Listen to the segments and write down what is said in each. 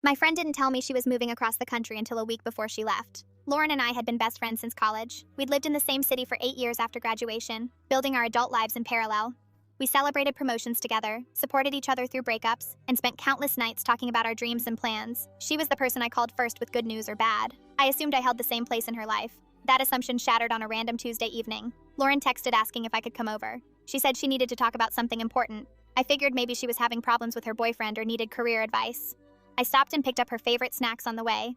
My friend didn't tell me she was moving across the country until a week before she left. Lauren and I had been best friends since college. We'd lived in the same city for 8 years after graduation, building our adult lives in parallel. We celebrated promotions together, supported each other through breakups, and spent countless nights talking about our dreams and plans. She was the person I called first with good news or bad. I assumed I held the same place in her life. That assumption shattered on a random Tuesday evening. Lauren texted asking if I could come over. She said she needed to talk about something important. I figured maybe she was having problems with her boyfriend or needed career advice. I stopped and picked up her favorite snacks on the way.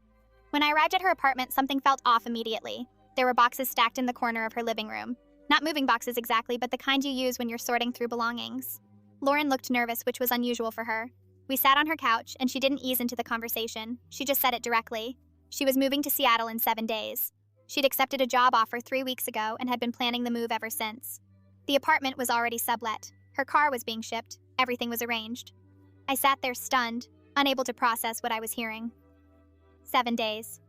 When I arrived at her apartment, something felt off immediately. There were boxes stacked in the corner of her living room. Not moving boxes exactly, but the kind you use when you're sorting through belongings. Lauren looked nervous, which was unusual for her. We sat on her couch, and she didn't ease into the conversation. She just said it directly. She was moving to Seattle in 7 days. She'd accepted a job offer 3 weeks ago and had been planning the move ever since. The apartment was already sublet. Her car was being shipped. Everything was arranged. I sat there stunned, unable to process what I was hearing. 7 days.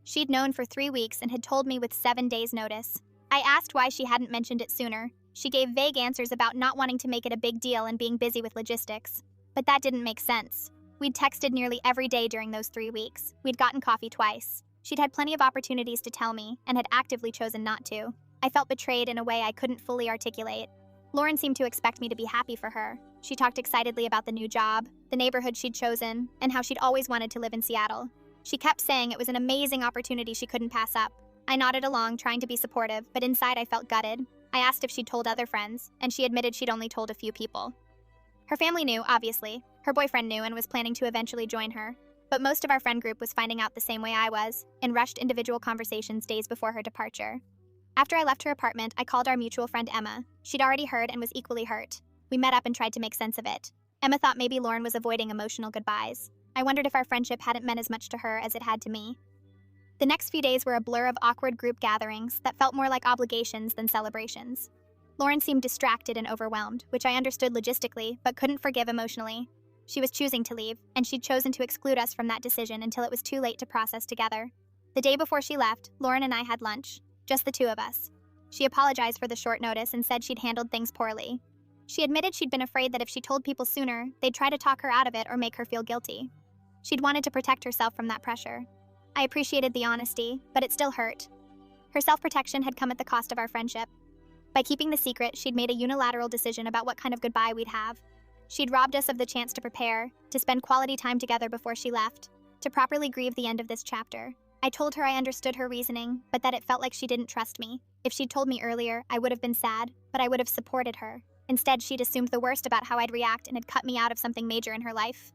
She'd known for 3 weeks and had told me with 7 days' notice. I asked why she hadn't mentioned it sooner. She gave vague answers about not wanting to make it a big deal and being busy with logistics. But that didn't make sense. We'd texted nearly every day during those 3 weeks. We'd gotten coffee twice. She'd had plenty of opportunities to tell me and had actively chosen not to. I felt betrayed in a way I couldn't fully articulate. Lauren seemed to expect me to be happy for her. She talked excitedly about the new job, the neighborhood she'd chosen, and how she'd always wanted to live in Seattle. She kept saying it was an amazing opportunity she couldn't pass up. I nodded along, trying to be supportive, but inside I felt gutted. I asked if she'd told other friends, and she admitted she'd only told a few people. Her family knew, obviously. Her boyfriend knew and was planning to eventually join her. But most of our friend group was finding out the same way I was, in rushed individual conversations days before her departure. After I left her apartment, I called our mutual friend Emma. She'd already heard and was equally hurt. We met up and tried to make sense of it. Emma thought maybe Lauren was avoiding emotional goodbyes. I wondered if our friendship hadn't meant as much to her as it had to me. The next few days were a blur of awkward group gatherings that felt more like obligations than celebrations. Lauren seemed distracted and overwhelmed, which I understood logistically, but couldn't forgive emotionally. She was choosing to leave, and she'd chosen to exclude us from that decision until it was too late to process together. The day before she left, Lauren and I had lunch, just the two of us. She apologized for the short notice and said she'd handled things poorly. She admitted she'd been afraid that if she told people sooner, they'd try to talk her out of it or make her feel guilty. She'd wanted to protect herself from that pressure. I appreciated the honesty, but it still hurt. Her self-protection had come at the cost of our friendship. By keeping the secret, she'd made a unilateral decision about what kind of goodbye we'd have. She'd robbed us of the chance to prepare, to spend quality time together before she left, to properly grieve the end of this chapter. I told her I understood her reasoning, but that it felt like she didn't trust me. If she'd told me earlier, I would have been sad, but I would have supported her. Instead, she'd assumed the worst about how I'd react and had cut me out of something major in her life.